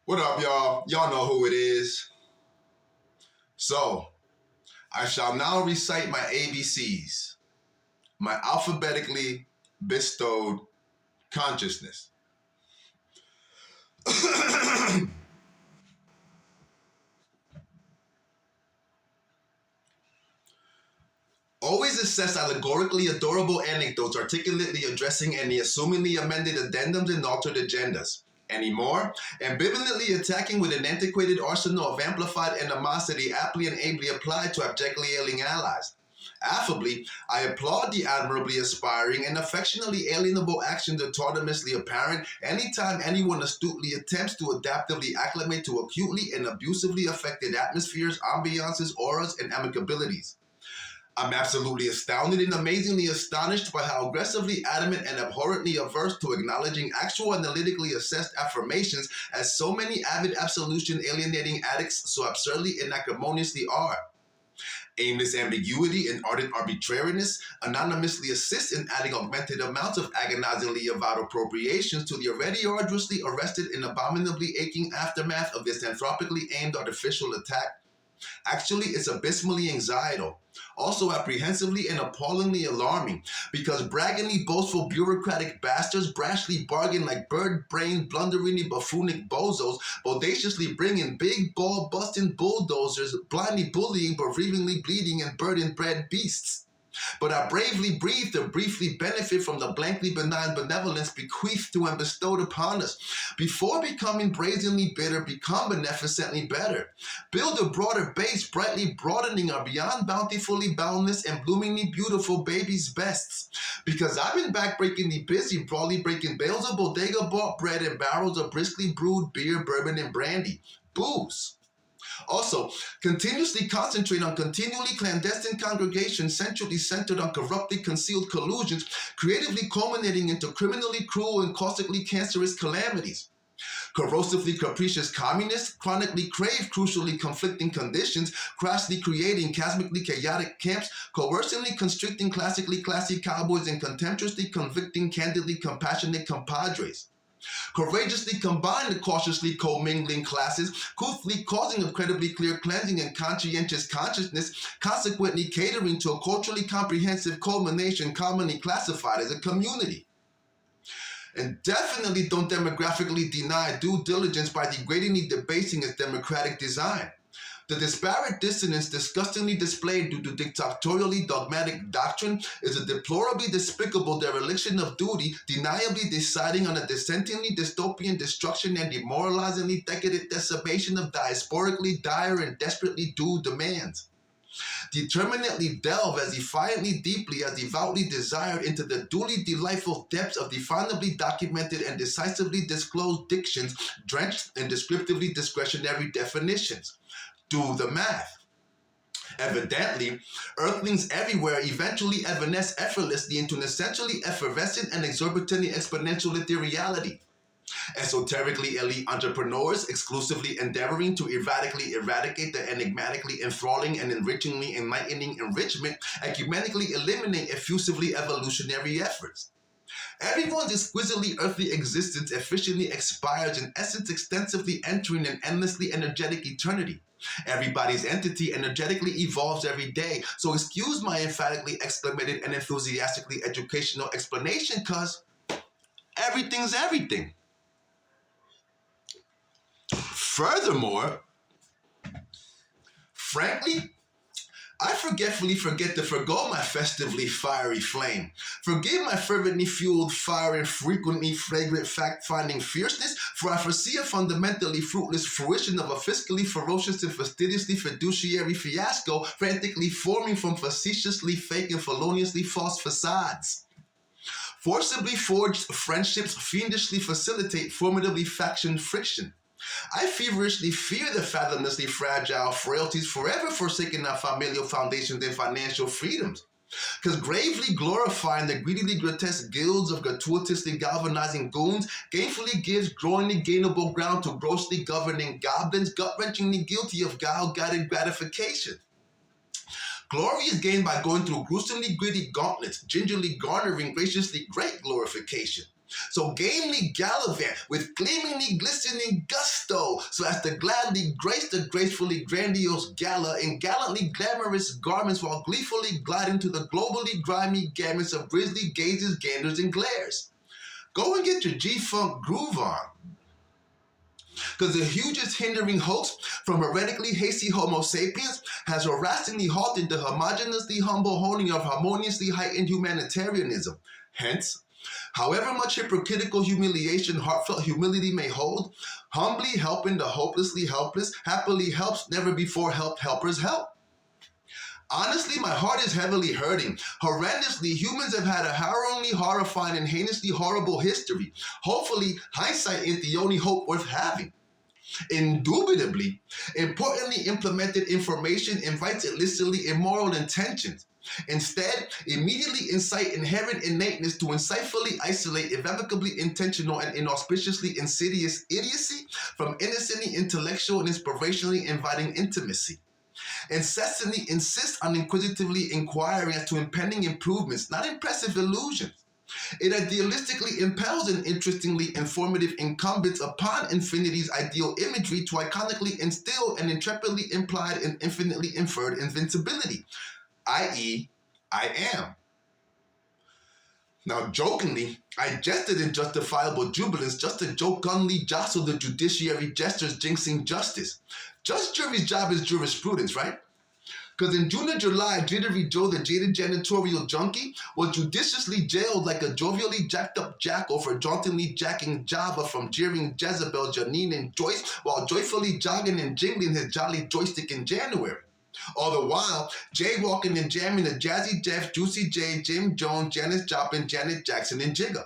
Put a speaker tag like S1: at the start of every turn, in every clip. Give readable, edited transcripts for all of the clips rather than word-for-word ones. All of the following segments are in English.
S1: What up, y'all? Y'all know who it is. So, I shall now recite my ABCs, my alphabetically bestowed consciousness. Always assess allegorically adorable anecdotes articulately addressing any assumingly amended addendums and altered agendas. Anymore, ambivalently attacking with an antiquated arsenal of amplified animosity aptly and ably applied to abjectly ailing allies. Affably, I applaud the admirably aspiring and affectionately alienable actions autonomously apparent anytime anyone astutely attempts to adaptively acclimate to acutely and abusively affected atmospheres, ambiances, auras, and amicabilities. I'm absolutely astounded and amazingly astonished by how aggressively adamant and abhorrently averse to acknowledging actual analytically assessed affirmations as so many avid absolution alienating addicts so absurdly and acrimoniously are. Aimless ambiguity and ardent arbitrariness anonymously assist in adding augmented amounts of agonizingly avowed appropriations to the already arduously arrested and abominably aching aftermath of this anthropically aimed artificial attack. Actually, it's abysmally anxietal, also apprehensively and appallingly alarming, because braggingly boastful bureaucratic bastards brashly bargain like bird-brained, blunderingly buffoonic bozos, bodaciously bringing big, ball-busting bulldozers, blindly bullying, bereavingly bleeding, and burden-bred beasts. But I bravely breathe to briefly benefit from the blankly benign benevolence bequeathed to and bestowed upon us. Before becoming brazenly bitter, become beneficently better. Build a broader base, brightly broadening our beyond bountifully boundless and bloomingly beautiful baby's bests. Because I've been backbreakingly busy, broadly breaking bales of bodega bought bread and barrels of briskly brewed beer, bourbon, and brandy. Booze. Also, continuously concentrate on continually clandestine congregations centrally centered on corruptly concealed collusions, creatively culminating into criminally cruel and caustically cancerous calamities. Corrosively capricious communists chronically crave crucially conflicting conditions, crassly creating cosmically chaotic camps, coercively constricting classically classy cowboys, and contemptuously convicting candidly compassionate compadres. Courageously combine the cautiously commingling classes, truthfully causing incredibly clear cleansing and conscientious consciousness, consequently catering to a culturally comprehensive culmination commonly classified as a community. And definitely don't demographically deny due diligence by degradingly debasing its democratic design. The disparate dissonance disgustingly displayed due to dictatorially dogmatic doctrine is a deplorably despicable dereliction of duty, deniably deciding on a dissentingly dystopian destruction and demoralizingly decadent decimation of diasporically dire and desperately due demands. Determinately delve as defiantly deeply as devoutly desired into the duly delightful depths of definably documented and decisively disclosed dictions drenched in descriptively discretionary definitions. Do the math. Evidently, earthlings everywhere eventually evanesce effortlessly into an essentially effervescent and exorbitantly exponential ethereality. Esoterically elite entrepreneurs exclusively endeavoring to erratically eradicate the enigmatically enthralling and enrichingly enlightening enrichment, ecumenically eliminate effusively evolutionary efforts. Everyone's exquisitely earthly existence efficiently expires in essence extensively entering an endlessly energetic eternity. Everybody's entity energetically evolves every day, so excuse my emphatically exclamated and enthusiastically educational explanation, cuz everything's everything. Furthermore, frankly, I forgetfully forget to forgo my festively fiery flame. Forgive my fervently fueled fire and frequently fragrant fact-finding fierceness, for I foresee a fundamentally fruitless fruition of a fiscally ferocious and fastidiously fiduciary fiasco frantically forming from facetiously fake and feloniously false facades. Forcibly forged friendships fiendishly facilitate formidably faction friction. I feverishly fear the fathomlessly fragile frailties forever forsaking our familial foundations and financial freedoms. Because gravely glorifying the greedily grotesque guilds of gratuitously galvanizing goons gainfully gives growingly gainable ground to grossly governing goblins gut-wrenchingly guilty of guile-guided gratification. Glory is gained by going through gruesomely gritty gauntlets, gingerly garnering graciously great glorification. So gamely gallivant with gleamingly glistening gusto, so as to gladly grace the gracefully grandiose gala in gallantly glamorous garments while gleefully gliding to the globally grimy garments of grisly gazes, ganders, and glares. Go and get your G-Funk groove on. Because the hugest hindering hoax from heretically hasty Homo sapiens has harassingly halted the homogeneously humble honing of harmoniously heightened humanitarianism. Hence, however much hypocritical humiliation heartfelt humility may hold, humbly helping the hopelessly helpless happily helps never before helped helpers help. Honestly, my heart is heavily hurting. Horrendously, humans have had a harrowingly horrifying and heinously horrible history. Hopefully, hindsight ain't the only hope worth having. Indubitably, importantly implemented information invites illicitly immoral intentions. Instead, immediately incite inherent innateness to insightfully isolate irrevocably intentional and inauspiciously insidious idiocy from innocently intellectual and inspirationally inviting intimacy. Incessantly insist on inquisitively inquiring as to impending improvements, not impressive illusions. It idealistically impels an interestingly informative incumbents upon infinity's ideal imagery to iconically instill an intrepidly implied and infinitely inferred invincibility, i.e., I am. Now, jokingly, I jested in justifiable jubilance just to jokingly jostle the judiciary gestures jinxing justice. Judge jury's job is jurisprudence, right? Because in June and July, Jittery Joe, the jaded janitorial junkie, was judiciously jailed like a jovially jacked up jackal for jauntily jacking Java from jeering Jezebel, Janine, and Joyce while joyfully jogging and jingling his jolly joystick in January. All the while, jaywalking and jamming the Jazzy Jeff, Juicy J, Jim Jones, Janis Joplin, Janet Jackson, and Jigga.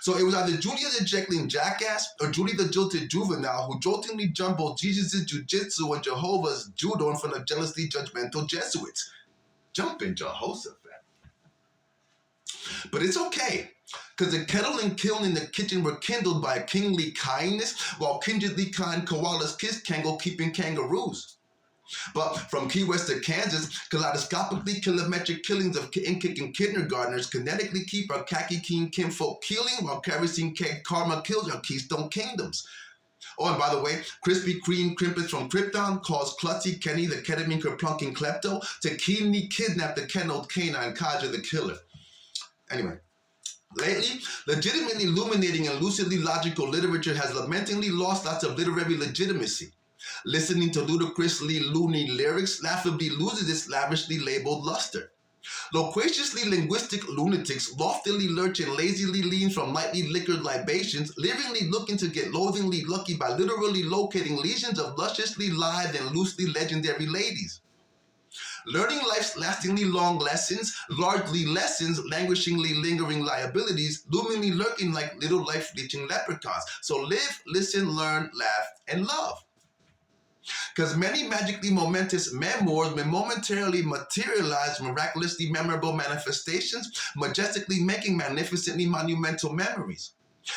S1: So it was either Julia the Jekyll jackass or Julie the jilted juvenile who joltingly jumbled Jesus' jujitsu and Jehovah's judo in front of jealously judgmental Jesuits. Jumping Jehoshaphat. But it's okay, because the kettle and kiln in the kitchen were kindled by kingly kindness, while kindredly kind koalas kissed Kango keeping kangaroos. But from Key West to Kansas, kaleidoscopically kilometric killings of kicking kindergartners kinetically keep our khaki keen kinfolk keeling while kerosene cake karma kills our keystone kingdoms. Oh, and by the way, Krispy Kreme crimpets from Krypton calls Klutzy Kenny the ketamine kerplunking klepto to keenly kidnap the kenneled canine Kaja the killer. Anyway. Lately, legitimately illuminating and lucidly logical literature has lamentingly lost lots of literary legitimacy. Listening to ludicrously loony lyrics laughably loses its lavishly labeled luster. Loquaciously linguistic lunatics loftily lurch and lazily lean from lightly liquored libations, leeringly looking to get loathingly lucky by literally locating legions of lusciously lithe and loosely legendary ladies. Learning life's lastingly long lessons, largely lessons, languishingly lingering liabilities, loomingly lurking like little life-leeching leprechauns. So live, listen, learn, laugh, and love. Because many magically momentous memoirs may momentarily materialize miraculously memorable manifestations, majestically making magnificently monumental memories.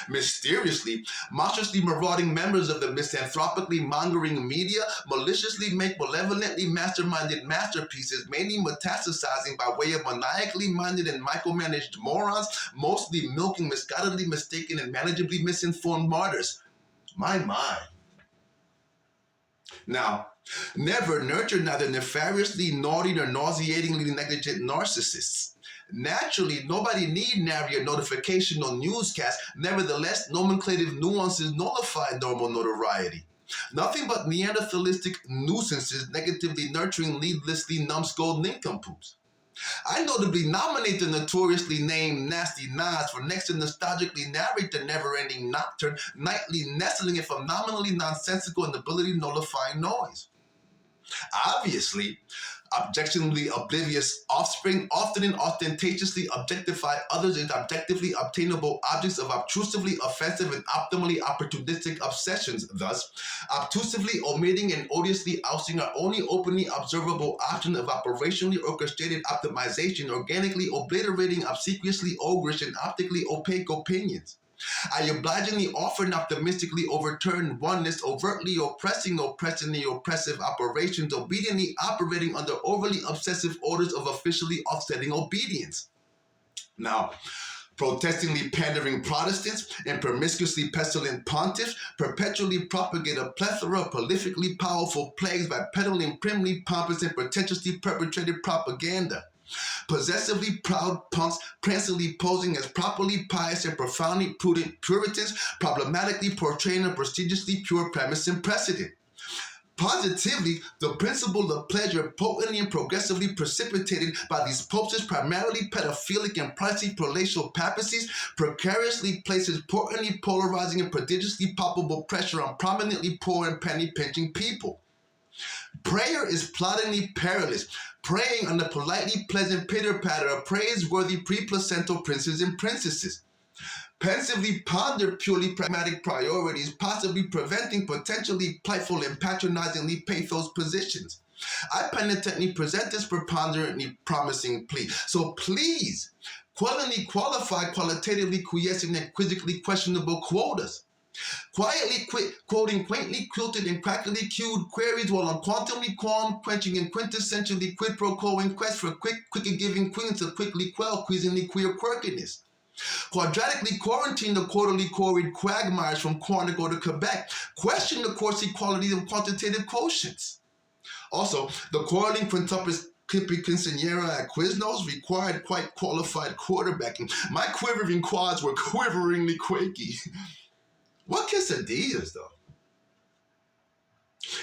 S1: Mysteriously, monstrously marauding members of the misanthropically mongering media maliciously make malevolently masterminded masterpieces, mainly metastasizing by way of maniacally minded and micromanaged morons, mostly milking misguidedly mistaken and manageably misinformed martyrs. My. Now, never nurture neither nefariously naughty nor nauseatingly negligent narcissists. Naturally, nobody need nary a notification or newscast. Nevertheless, nomenclative nuances nullify normal notoriety. Nothing but Neanderthalistic nuisances negatively nurturing needlessly numbskull nincompoops. I notably nominate the notoriously named Nasty Nas for next to nostalgically narrate the never-ending nocturne, nightly nestling it from nominally nonsensical and ability nullifying noise. Obviously, objectionably oblivious offspring often and ostentatiously objectify others as objectively obtainable objects of obtrusively offensive and optimally opportunistic obsessions, thus obtusively omitting and odiously ousting our only openly observable option of operationally orchestrated optimization, organically obliterating obsequiously ogreish and optically opaque opinions. I obligingly offer and optimistically overturn oneness, overtly oppressing oppressingly oppressive operations, obediently operating under overly obsessive orders of officially offsetting obedience. Now, Protestingly pandering Protestants and promiscuously pestilent pontiffs perpetually propagate a plethora of prolifically powerful plagues by peddling primly pompous and pretentiously perpetrated propaganda. Possessively proud punks, prancingly posing as properly pious and profoundly prudent Puritans, problematically portraying a prestigiously pure premise and precedent. Positively, the principle of pleasure potently and progressively precipitated by these popes, primarily pedophilic and pricey palatial papacies, precariously places potently polarizing and prodigiously palpable pressure on prominently poor and penny-pinching people. Prayer is ploddingly perilous, preying on the politely pleasant pitter-patter of praiseworthy pre-placental princes and princesses. Pensively ponder purely pragmatic priorities, possibly preventing potentially playful and patronizingly pathos positions. I penitently present this preponderantly promising plea. So please, quellingly qualify qualitatively quiescent and quizzically questionable quotas. Quietly quoting quaintly quilted and crackily cued queries while on quantumly qualm quenching and quintessentially quid pro quo in quest for quicker giving queens to quickly quell quizzingly queer quirkiness. Quadratically quarantine the quarterly quarried quagmires from Quantico to Quebec. Question the coarse equality of quantitative quotients. Also, the quarreling quintuplets Clippy Quinceanera at Quiznos required quite qualified quarterbacking. My quivering quads were quiveringly quaky. What quesadillas, though?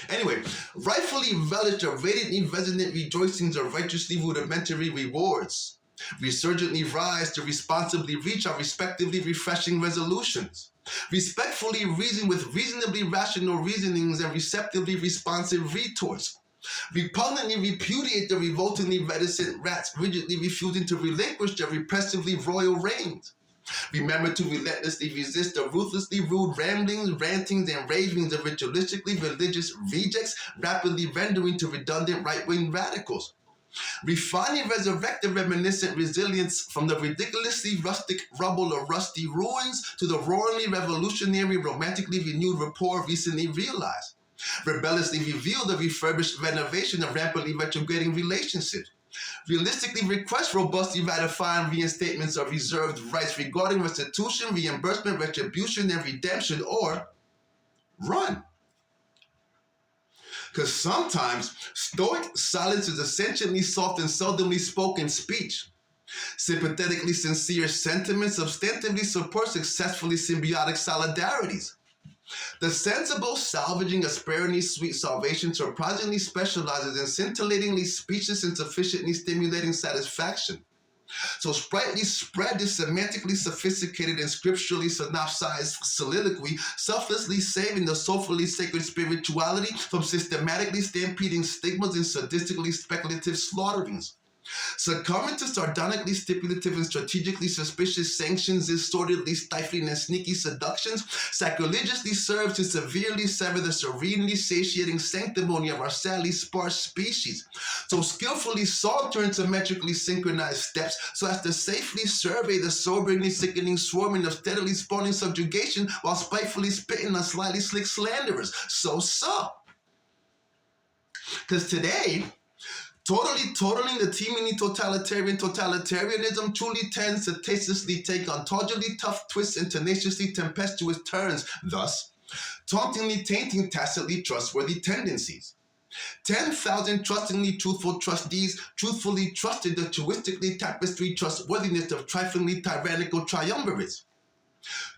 S1: Anyway, rightfully relish the radiantly resonant rejoicings of righteously rudimentary rewards. Resurgently rise to responsibly reach our respectively refreshing resolutions. Respectfully reason with reasonably rational reasonings and receptively responsive retorts. Repugnantly repudiate the revoltingly reticent rats rigidly refusing to relinquish their repressively royal reigns. Remember to relentlessly resist the ruthlessly rude ramblings, rantings, and ravings of ritualistically religious rejects, rapidly rendering to redundant right-wing radicals. Refining resurrected reminiscent resilience from the ridiculously rustic rubble of rusty ruins to the roaringly revolutionary, romantically renewed rapport recently realized. Rebelliously reveal the refurbished renovation of rampantly retrograding relationships. Realistically request robustly ratifying reinstatements of reserved rights regarding restitution, reimbursement, retribution, and redemption, or run. Because sometimes stoic silence is essentially soft and seldomly spoken speech. Sympathetically sincere sentiment substantively support successfully symbiotic solidarities. The sensible salvaging of sparingly sweet salvation surprisingly specializes in scintillatingly speechless and sufficiently stimulating satisfaction. So sprightly spread this semantically sophisticated and scripturally synopsized soliloquy, selflessly saving the soulfully sacred spirituality from systematically stampeding stigmas and sadistically speculative slaughterings. Succumbing to sardonically stipulative and strategically suspicious sanctions, distortedly stifling and sneaky seductions, sacrilegiously serves to severely sever the serenely satiating sanctimony of our sadly sparse species. So skillfully saunter in symmetrically synchronized steps so as to safely survey the soberingly sickening swarming of steadily spawning subjugation while spitefully spitting on slightly slick slanderers. So. Because today, totaling the teemingly totalitarianism truly tends to tastelessly take ontologically tough twists and tenaciously tempestuous turns, thus tauntingly tainting tacitly trustworthy tendencies. 10,000 trustingly truthful trustees truthfully trusted the truistically tapestry trustworthiness of triflingly tyrannical triumvirates.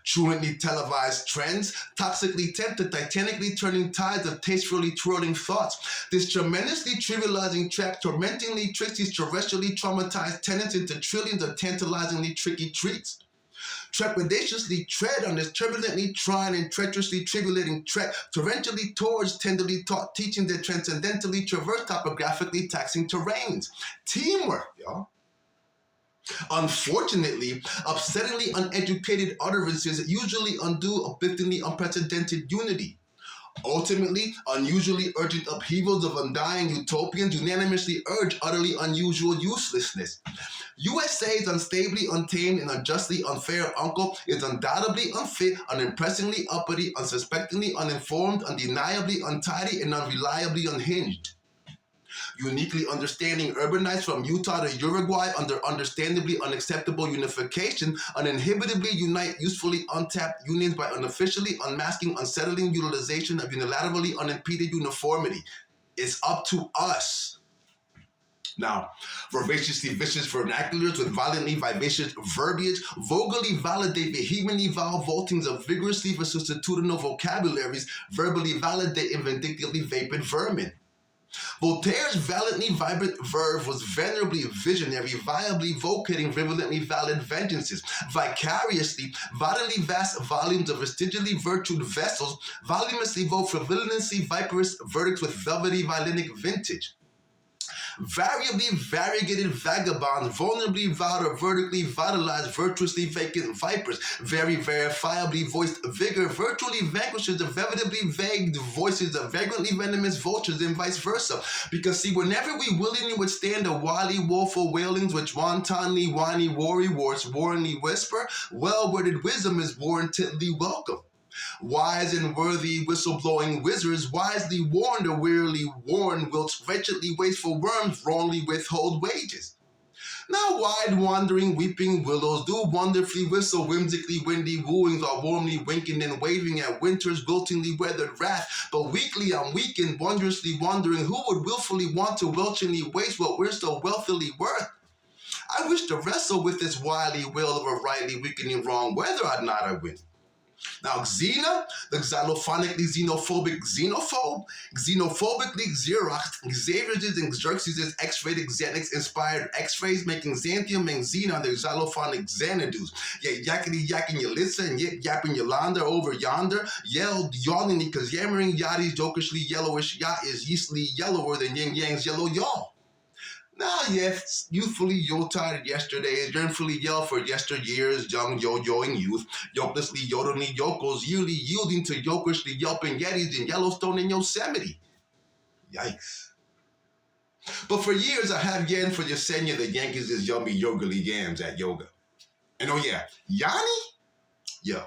S1: Truantly televised trends, toxically tempted, titanically turning tides of tastefully twirling thoughts. This tremendously trivializing track tormentingly tricks these terrestrially traumatized tenants into trillions of tantalizingly tricky treats. Trepidatiously tread on this turbulently trying and treacherously tribulating trek torrentially towards tenderly taught teaching that transcendentally traverse topographically taxing terrains. Teamwork, y'all. Unfortunately, upsettingly uneducated utterances usually undo upliftingly unprecedented unity. Ultimately, unusually urgent upheavals of undying utopians unanimously urge utterly unusual uselessness. USA's unstably untamed and unjustly unfair uncle is undoubtedly unfit, unimpressingly uppity, unsuspectingly uninformed, undeniably untidy, and unreliably unhinged. uniquely understanding urbanites from Utah to Uruguay under understandably unacceptable unification, uninhibitably unite usefully untapped unions by unofficially unmasking unsettling utilization of unilaterally unimpeded uniformity. It's up to us. Now, vivaciously vicious vernaculars with violently vivacious verbiage vocally validate vehemently vile vaultings of vigorously vicissitudinal vocabularies, verbally validate and vindictively vapid vermin. Voltaire's valiantly vibrant verve was venerably visionary, viably vocating virulently valid vengeances, vicariously, vitally vast volumes of vestigially virtued vessels, voluminously vote for villainously viperous verdicts with velvety violinic vintage. Variably variegated vagabonds, vulnerably vowed or vertically vitalized, virtuously vacant vipers, very verifiably voiced vigor, virtually vanquishes the vegetably vague voices of vagrantly venomous vultures and vice versa. Because see, whenever we willingly withstand the wily woeful wailings which wantonly whiny worry warts warningly whisper, well-worded wisdom is warrantedly welcome. Wise and worthy whistleblowing wizards wisely warn the wearily warned whilst wretchedly wasteful worms wrongly withhold wages. Now wide wandering weeping willows do wonderfully whistle whimsically windy wooings while warmly winking and waving at winter's wiltingly weathered wrath, but weakly I'm weakened, wondrously wondering who would willfully want to welchingly waste what we're so wealthily worth. I wish to wrestle with this wily will of a rightly weakening wrong, whether or not I win. Now, Xena, the xylophonically xenophobic xenophobe, xenophobically Xerox, Xavier's and Xerxes' X-rated Xanax inspired X-rays, making Xanthium and Xenon the xylophonic Xanadus. Yet yakety yakking Yalitza and yet yapping Yolanda over yonder, yelled yawningly because yammering Yachty's jokishly yellowish yacht is yeastly yellower than Yin Yang's yellow yaw. Now, yes, youthfully yo-tired yesterdays, yearnfully yell for yesteryears, young yo-yoing youth, yokelessly yodeling yokels, yearly yielding to yokishly yelping yetis in Yellowstone and Yosemite. Yikes. But for years, I have yen for Yesenia the Yankees is yummy yogurtly yams at yoga. And oh yeah, Yanni? Yo.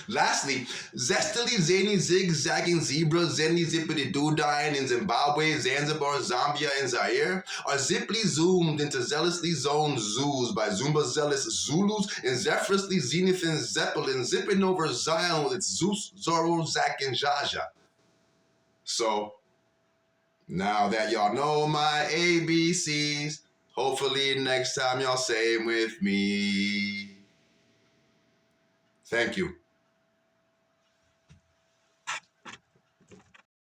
S1: Lastly, zestily zany zigzagging zebras, zenny zippity doo-dying in Zimbabwe, Zanzibar, Zambia, and Zaire are zippily zoomed into zealously zoned zoos by Zumba zealous Zulus and zephyrusly zenith and Zeppelin zipping over Zion with its Zeus, Zorro, Zach, and Jaja. So, now that y'all know my ABCs, hopefully next time y'all say 'em with me. Thank you.